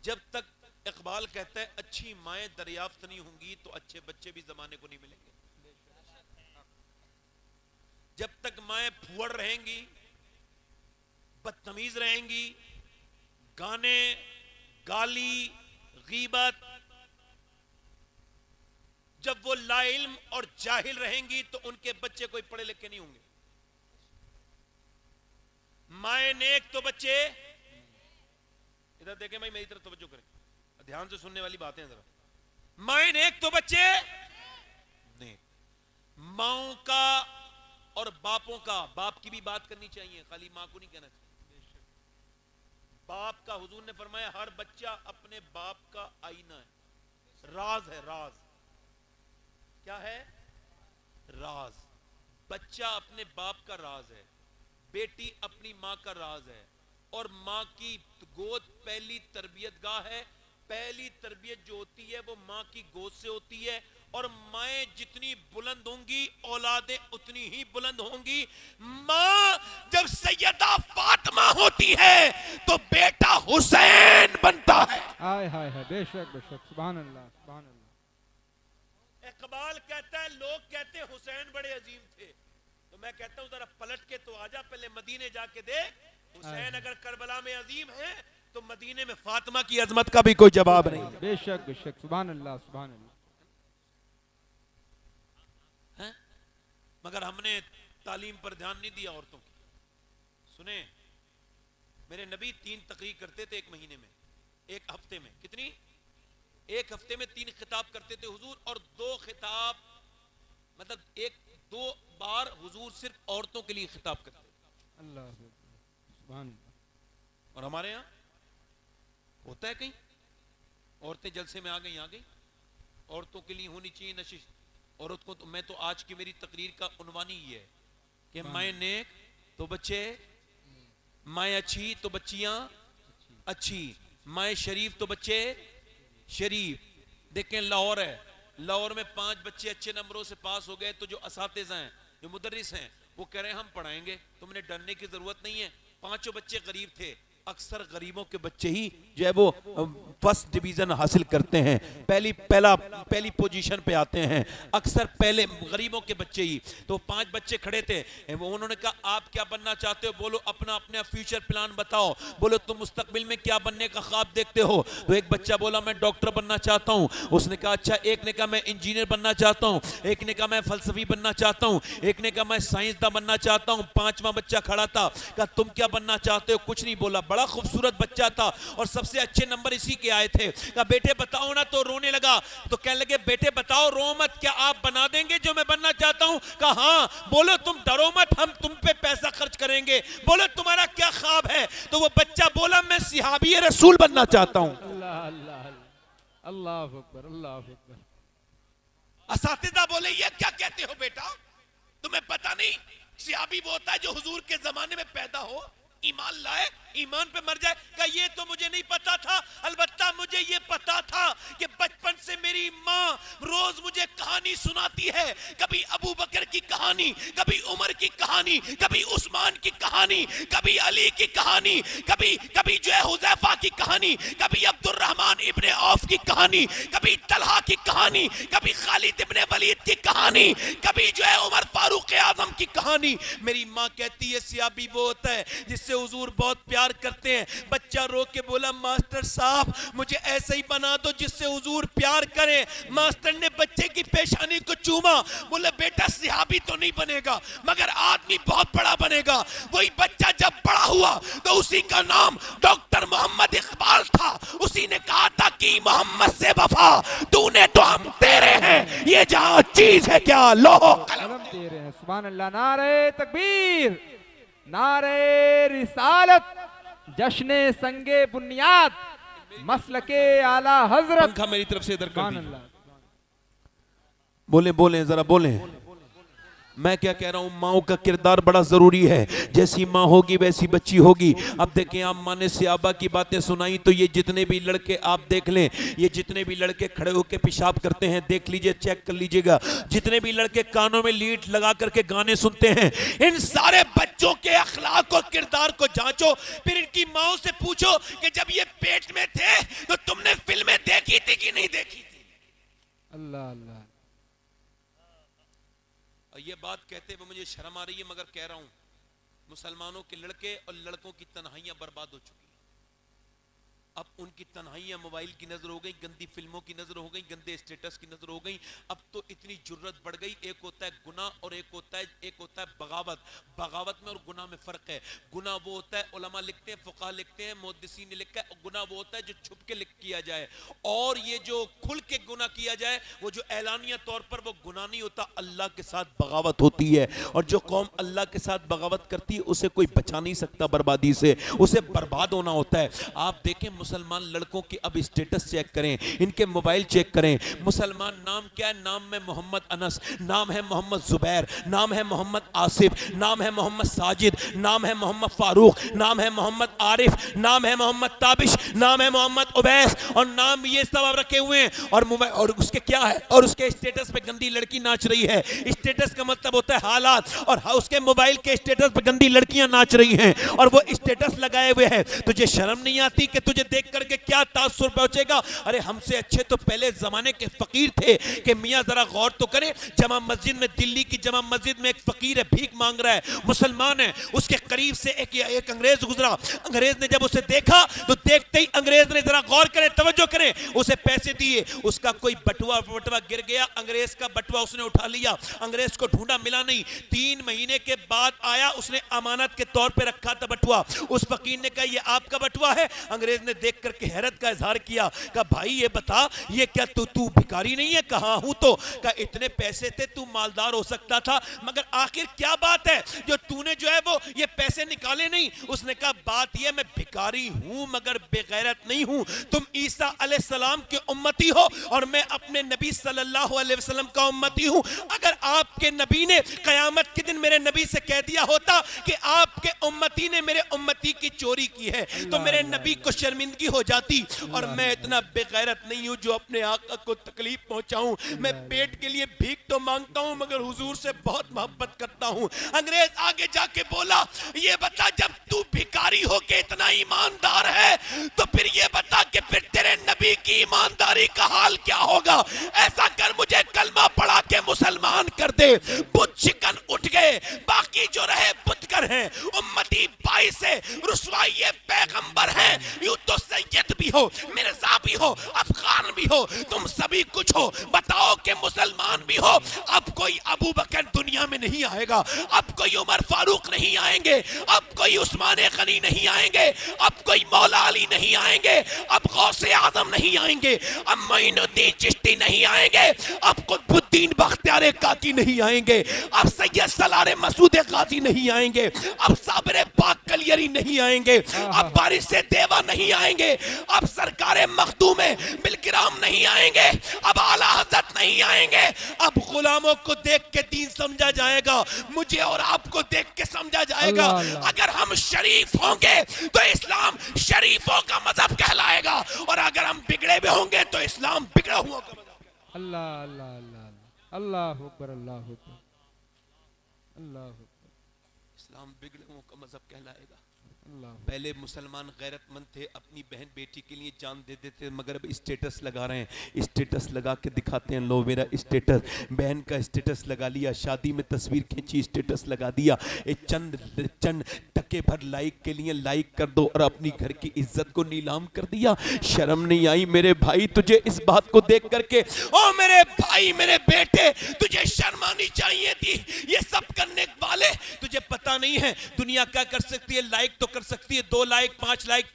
جب تک اقبال کہتا ہے اچھی مائیں دریافت نہیں ہوں گی تو اچھے بچے بھی زمانے کو نہیں ملیں گے. جب تک مائیں پھوڑ رہیں گی، بدتمیز رہیں گی، گانے، گالی، غیبت، جب وہ لا علم اور جاہل رہیں گی تو ان کے بچے کوئی پڑھے لکھے نہیں ہوں گے. مائیں نیک تو بچے، ادھر دیکھیں بھائی میری طرف توجہ کریں، دھیان سے سننے والی باتیں ذرا. مائیں نیک تو بچے نیک. ماؤں کا اور باپوں کا، باپ کی بھی بات کرنی چاہیے، خالی ماں کو نہیں کہنا چاہیے. باپ کا حضور نے فرمایا ہر بچہ اپنے باپ کا آئینہ ہے، راز ہے، راز. کیا ہے؟ راز. بچہ اپنے باپ کا راز ہے، بیٹی اپنی ماں کا راز ہے. اور ماں کی گود پہلی تربیت گاہ ہے. پہلی تربیت جو ہوتی ہے وہ ماں کی گود سے ہوتی ہے. اور مائیں جتنی بلند ہوں گی اولادیں اتنی ہی بلند ہوں گی. ماں جب سیدہ فاطمہ ہوتی ہے تو بیٹا حسین بنتا ہے. ہائے ہائے ہائے، بے شک بے شک، سبحان اللہ سبحان اللہ. اقبال کہتا ہے لوگ کہتے ہیں حسین بڑے عظیم تھے، تو میں کہتا ہوں ذرا پلٹ کے تو آجا، پہلے مدینے جا کے دیکھ. حسین اگر کربلا میں عظیم ہے تو مدینے میں فاطمہ کی عظمت کا بھی کوئی جواب نہیں. بے شک بے شک، سبحان اللہ سبحان اللہ. مگر ہم نے تعلیم پر دھیان نہیں دیا عورتوں کی. سنیں، میرے نبی 3 تقریر کرتے تھے ایک مہینے میں، ایک ہفتے میں. کتنی؟ ایک ہفتے میں 3 خطاب کرتے تھے حضور. اور 2 خطاب، مطلب 2 بار حضور صرف عورتوں کے لیے خطاب کرتے تھے. اللہ سبحان اللہ. اور ہمارے ہاں ہوتا ہے کہیں عورتیں جلسے میں آ گئی، عورتوں کے لیے ہونی چاہیے نشش. عورت کو میں تو آج کی میری تقریر کا عنوان ہی یہ ہے کہ مائیں نیک تو بچے، مائیں اچھی تو بچیاں اچھی، مائیں شریف تو بچے شریف. دیکھیں لاہور ہے، لاہور میں 5 بچے اچھے نمبروں سے پاس ہو گئے تو جو اساتذہ ہیں، جو مدرس ہیں، وہ کہہ رہے ہیں ہم پڑھائیں گے، تم نے ڈرنے کی ضرورت نہیں ہے. 5 بچے غریب تھے. اکثر غریبوں کے بچے ہی جو ہے وہ فرسٹ ڈویژن حاصل کرتے ہیں، پہلی پوزیشن پہ آتے ہیں، اکثر پہلے غریبوں کے بچے ہی. تو 5 بچے کھڑے تھے، انہوں نے کہا آپ کیا بننا چاہتے ہو؟ بولو اپنا فیوچر پلان بتاؤ، بولو تم مستقبل میں کیا بننے کا خواب دیکھتے ہو؟ تو ایک بچہ بولا میں ڈاکٹر بننا چاہتا ہوں. اس نے کہا اچھا. ایک نے کہا میں انجینئر بننا چاہتا ہوں، ایک نے کہا میں فلسفی بننا چاہتا ہوں، ایک نے کہا میں سائنسداں بننا چاہتا ہوں. 5واں بچہ کھڑا تھا، کہا تم کیا بننا چاہتے ہو؟ کچھ نہیں بولا. بڑا خوبصورت بچہ تھا اور سب سے اچھے نمبر اسی کے آئے تھے. کہا بیٹے بتاؤ نا، تو رونے لگا. تو کہنے لگے بیٹے بتاؤ، رو مت، کیا آپ بنا دیں گے جو میں بننا چاہتا ہوں؟ کہا ہاں. بولو تم ڈرو مت، ہم تم پہ پیسہ خرچ کریں گے. بولو تمہارا کیا خواب ہے؟ تو وہ بچہ بولا میں صحابی رسول بننا چاہتا ہوں. اللہ اللہ اللہ اکبر اللہ اکبر. اساتذہ بولے یہ کیا کہتے ہو بیٹا، تمہیں پتہ نہیں صحابی وہ ہوتا ہے جو حضور کے زمانے میں پیدا ہو، ایمان لائے، ایمان پہ مر جائے. کہ یہ تو مجھے نہیں پتا تھا، البتہ مجھے یہ پتا تھا کہ بچپن سے میری ماں روز مجھے کہانی سناتی ہے. کبھی ابو بکر کی کہانی، کبھی عمر کی کہانی، کبھی عثمان کی کہانی، کبھی علی کی کہانی، کبھی جو ہے حذیفہ کی کہانی، کبھی عبد الرحمن ابن عوف کی کہانی، کبھی طلحہ کی کہانی، کبھی خالد ابن ولید کی کہانی، کبھی جو ہے عمر فاروق اعظم کی کہانی. میری ماں کہتی ہے صحابی وہ ہوتا ہے جس سے حضور بہت پیار کرتے ہیں. بچہ رو کے بولا ماسٹر صاحب مجھے ایسا ہی بنا دو جس سے حضور پیار کرے. ماسٹر نے بچے کی پیشانی کو چوما، بولے بیٹا صحابی تو نہیں بنے گا مگر آدمی بہت بڑا بنے گا. وہی بچہ جب بڑا ہوا تو اسی کا نام ڈاکٹر محمد اقبال تھا. اسی نے کہا تھا کہ محمد سے وفا تو نے تو ہم تیرے ہیں، یہ جہاں چیز ہے کیا لوح قلم تیرے ہیں. سبحان اللہ. نعرہ تکبیر، نعرہ رسالت، جشن سنگ بنیاد، مسلک اعلی حضرت. پنکھا میری طرف سے ادھر کر سبحان دیجیے. اللہ. بولیں ذرا بولیں. میں کیا کہہ رہا ہوں، ماؤں کا کردار بڑا ضروری ہے. جیسی ماں ہوگی ویسی بچی ہوگی. اب دیکھیں آپ ماں نے صحابہ کی باتیں سنائی تو یہ جتنے بھی لڑکے آپ دیکھ لیں، یہ جتنے بھی لڑکے کھڑے ہو کے پیشاب کرتے ہیں دیکھ لیجئے، چیک کر لیجئے گا، جتنے بھی لڑکے کانوں میں لیٹ لگا کر کے گانے سنتے ہیں، ان سارے بچوں کے اخلاق اور کردار کو جانچو. پھر ان کی ماؤں سے پوچھو کہ جب یہ پیٹ میں تھے تو اللہ اللہ اور یہ بات کہتے ہوئے مجھے شرم آ رہی ہے مگر کہہ رہا ہوں، مسلمانوں کے لڑکے اور لڑکوں کی تنہائیاں برباد ہو چکی ہیں۔ اب ان کی تنہائیاں موبائل کی نظر ہو گئی، گندی فلموں کی نظر ہو گئی، گندے اسٹیٹس کی نظر ہو گئی۔ اب تو اتنی جرت بڑھ گئی، ایک ہوتا ہے گناہ اور ایک ہوتا ہے بغاوت۔ بغاوت میں اور گناہ میں فرق ہے۔ گناہ وہ ہوتا ہے، علماء لکھتے ہیں، فقہاء لکھتے ہیں، محدثین نے لکھا ہے، اور گناہ وہ ہوتا ہے جو چھپ کے کیا جائے، اور یہ جو کھل کے گناہ کیا جائے وہ جو اعلانیہ طور پر وہ گناہ نہیں ہوتا، اللہ کے ساتھ بغاوت ہوتی ہے۔ اور جو قوم اللہ کے ساتھ بغاوت کرتی ہے اسے کوئی بچا نہیں سکتا بربادی سے، اسے برباد ہونا ہوتا ہے۔ آپ دیکھیں مسلمان لڑکوں کے اب اسٹیٹس چیک کریں، ان کے موبائل چیک کریں، مسلمان نام کیا ہے؟ نام میں محمد انس، نام ہے محمد زبیر، نام ہے محمد آصف، نام ہے محمد ساجد، نام ہے محمد فاروق، نام ہے محمد عارف، نام ہے محمد تابش، نام ہے محمد عبیس، اور نام یہ سب رکھے ہوئے ہیں، اور اس کے کیا ہے؟ اور اس کے اسٹیٹس پہ گندی لڑکی ناچ رہی ہے۔ اسٹیٹس کا مطلب ہوتا ہے حالات، اور اس کے موبائل کے اسٹیٹس پہ گندی لڑکیاں ناچ رہی ہیں اور وہ اسٹیٹس لگائے ہوئے ہیں۔ تجھے شرم نہیں آتی کہ تجھے دیکھ کر کے کیا تاثر پہنچے گا؟ ارے ہم سے اچھے تو پہلے زمانے کے فقیر تھے کہ میاں ذرا غور تو کریں، جامع مسجد میں، دلی کی جامع مسجد میں ایک فقیر ہے، بھیک مانگ رہا ہے، مسلمان ہے، اس کے قریب سے ایک انگریز گزرا۔ انگریز نے جب اسے دیکھا تو دیکھتے ہی انگریز نے ذرا غور کریں، توجہ کریں، اسے پیسے دیے، اس کا کوئی بٹوا گر گیا، انگریز کا بٹوا اس نے اٹھا لیا، انگریز کو ڈھونڈا ملا نہیں، 3 مہینے کے بعد آیا، اس نے امانت کے طور پہ رکھا تھا بٹوا، اس فقیر نے کہا یہ آپ کا بٹوا ہے؟ انگریز نے دیکھ کر کے حیرت کا اظہار کیا، کہا بھائی یہ بتا یہ کیا تو بھکاری نہیں ہے؟ کہا ہوں تو، کہا اتنے پیسے تھے تو مالدار ہو سکتا تھا، مگر آخر کیا بات ہے جو تو نے جو ہے وہ یہ پیسے نکالے نہیں؟ اس نے کہا بات یہ میں بھکاری ہوں مگر بے غیرت نہیں ہوں، تم عیسیٰ علیہ السلام کے امتی ہو اور میں اپنے نبی صلی اللہ علیہ وسلم کا امتی ہوں، اگر آپ کے نبی نے قیامت کے دن میرے نبی سے کہہ دیا ہوتا کہ آپ کے امتی نے میرے امتی کی چوری کی ہے تو میرے نبی کو شرمندگی ہو جاتی، اور میں اتنا بے غیرت نہیں ہوں جو اپنے آقا کو تکلیف پہنچاؤں، میں پیٹ کے لیے بھیک تو مانگتا ہوں مگر حضور سے بہت محبت کرتا ہوں۔ انگریز آگے جا کے بولا یہ بتا جب تو بھکاری ہو کے اتنا ایماندار ہے تو پھر یہ بتا کہ پھر تیرے نبی کی ایمانداری کا حال کیا ہوگا؟ ایسا کر مجھے کلمہ پڑھا کے مسلمان کر دے۔ بت شکن اٹھ گئے، باقی جو رہے بتگر ہیں، امتی 22 ہے، رسوائی پیغمبر ہیں، یوں تو سید بھی ہو، مرزا بھی ہو، افغان بھی ہو، تم سبھی کچھ ہو، بتاؤ کہ مسلمان بھی ہو۔ اب کوئی ابو بکر دنیا میں نہیں آئے گا، اب کوئی عمر فاروق نہیں آئیں گے، اب کوئی عثمان غنی نہیں آئیں گے، اب کوئی مولا علی نہیں آئیں گے، اب غوث اعظم نہیں آئیں گے، اب معین الدین چشتی نہیں آئیں گے، اب قطب الدین بختیار کاکی نہیں آئیں گے، اب سید سالار مسعود غازی نہیں آئیں گے، اب صابر پاک کلیری نہیں آئیں گے، اب بارش سے دیوا نہیں آئیں گے، اب سرکار مخدوم بالکرام نہیں آئیں گے، اب اعلیٰ حضرت نہیں آئیں گے، اب غلاموں کو دیکھ کے دین سمجھا جائے گا، مجھے اور آپ کو دیکھ کے سمجھا جائے گا۔ اگر ہم شریف ہوں گے تو اسلام شریفوں کا مذہب کہلائے گا، اور اگر ہم بگڑے ہوئے ہوں گے تو اسلام بگڑا ہوا کا مذہب۔ اللہ اللہ اللہ اللہ اکبر اللہ اکبر اللہ اکبر، اسلام بگڑے ہوا کا مذہب کہلائے گا۔ اللہ پہلے مسلمان غیرت مند تھے، اپنی بہن بیٹی کے لیے جان دے دیتے، مگر اب اسٹیٹس لگا رہے ہیں، اسٹیٹس لگا کے دکھاتے ہیں، لو میرا اسٹیٹس، بہن کا اسٹیٹس لگا لیا، شادی میں تصویر کھینچی اسٹیٹس لگا دیا، چند ٹکے بھر لائک کے لیے لائک کر دو اور اپنی گھر کی عزت کو نیلام کر دیا۔ شرم نہیں آئی میرے بھائی تجھے اس بات کو دیکھ کر کے؟ او میرے بھائی میرے بیٹے تجھے شرم آنی چاہیے تھی، یہ سب کرنے والے تجھے پتہ نہیں ہے دنیا کیا کر سکتی ہے؟ لائک تو کر سکتی ہے، 2 لائک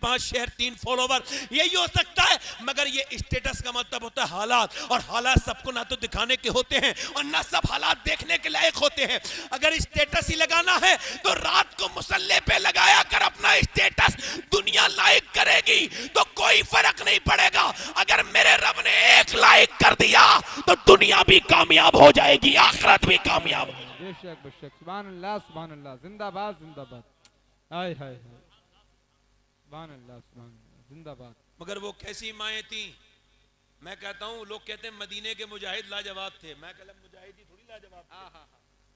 5 شیئر 3 فالوور، یہی ہو سکتا ہے، مگر یہ اسٹیٹس کا مطلب ہوتا ہے حالات، اور حالات سب کو نہ تو دکھانے کے ہوتے ہیں اور نہ سب حالات دیکھنے کے لائق ہوتے ہیں۔ اگر اسٹیٹس ہی لگانا ہے تو رات کو مصلے پہ لگایا کر اپنا اسٹیٹس، دنیا لائک کرے گی تو کوئی فرق نہیں پڑے گا، اگر میرے رب نے 1 لائک کر دیا تو دنیا بھی کامیاب ہو جائے گی، آخرت بھی کامیاب ہو جائے گی۔ بے شک بے شک، سبحان اللہ زندہ باد زندہ باد، ہائے ہائے ہائے، سبحان اللہ زندہ باد۔ مگر وہ کیسی مائیں تھیں؟ میں کہتا ہوں لوگ کہتے ہیں مدینے کے مجاہد لاجواب تھے، میں کہتا ہوں مجاہد ہی تھوڑی لاجواب تھے،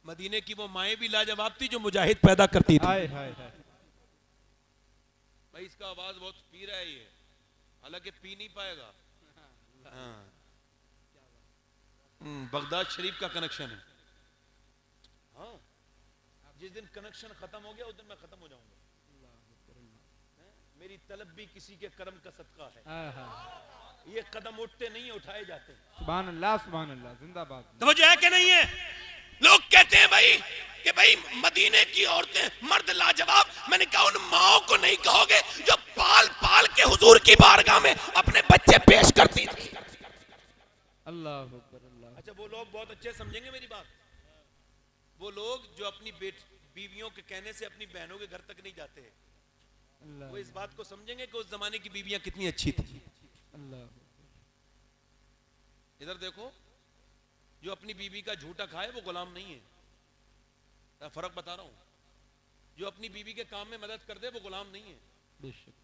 مدینے کی وہ مائیں بھی لاجواب تھی جو مجاہد پیدا کرتی تھی۔ ہائے ہائے ہائے، بھائی اس کا آواز بہت پی رہا ہے یہ، حالانکہ پی نہیں پائے گا۔ ہاں بغداد شریف کا کنیکشن ہے. ہاں جس دن کنیکشن ختم ہو گیا اس دن میں ختم ہو جاؤں گا. میری طلب بھی کسی کے کرم کا صدقہ ہے. یہ قدم اٹھتے نہیں اٹھائے جاتے. سبحان اللہ زندہ باد. توجہ ہے کہ نہیں ہے؟ لوگ کہتے ہیں بھائی مدینے کی عورتیں مرد لاجواب. میں نے کہا ان ماؤں کو نہیں کہو گے جو پال پال کے حضور کی بارگاہ میں اپنے بچے پیش کرتی تھی. اللہ اکبر اللہ. اچھا وہ لوگ بہت اچھے سمجھیں گے میری بات. وہ لوگ جو اپنی بیویوں کے کہنے سے اپنی بہنوں کے گھر تک نہیں جاتے ہیں, وہ اس بات کو سمجھیں گے کہ اس زمانے کی بیویاں کتنی اچھی تھی. ادھر دیکھو, جو اپنی بیوی کا جھوٹا کھائے وہ غلام نہیں ہے. فرق بتا رہا ہوں. جو اپنی بیوی کے کام میں مدد کر دے وہ غلام نہیں ہے. بے شک.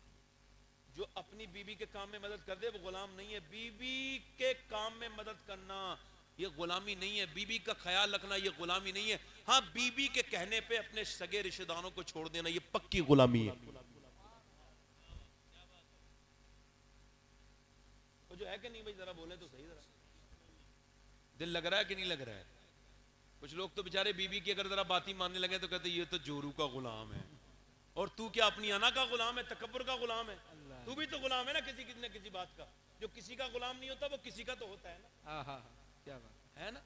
جو اپنی بیوی کے کام میں مدد کر دے وہ غلام نہیں ہے. بیوی کے کام میں مدد کرنا یہ غلامی نہیں ہے. بیوی کا خیال رکھنا یہ غلامی نہیں ہے. ہاں بیوی کے کہنے پہ اپنے سگے رشتہ داروں کو چھوڑ دینا یہ پکی غلامی ہے. وہ جو ہے کہ نہیں بھائی ذرا بولیں تو صحیح. ذرا دل لگ رہا ہے کہ نہیں لگ رہا ہے؟ کچھ لوگ تو بیچارے بیوی کی اگر ذرا بات ہی ماننے لگے تو کہتے یہ تو جورو کا غلام ہے. اور تو کیا اپنی انا کا غلام ہے, تکبر کا غلام ہے؟ تو بھی تو غلام ہے نا کسی بات کا. جو کسی کا غلام نہیں ہوتا وہ کسی کا تو ہوتا ہے نا. کیا بات ہے نا.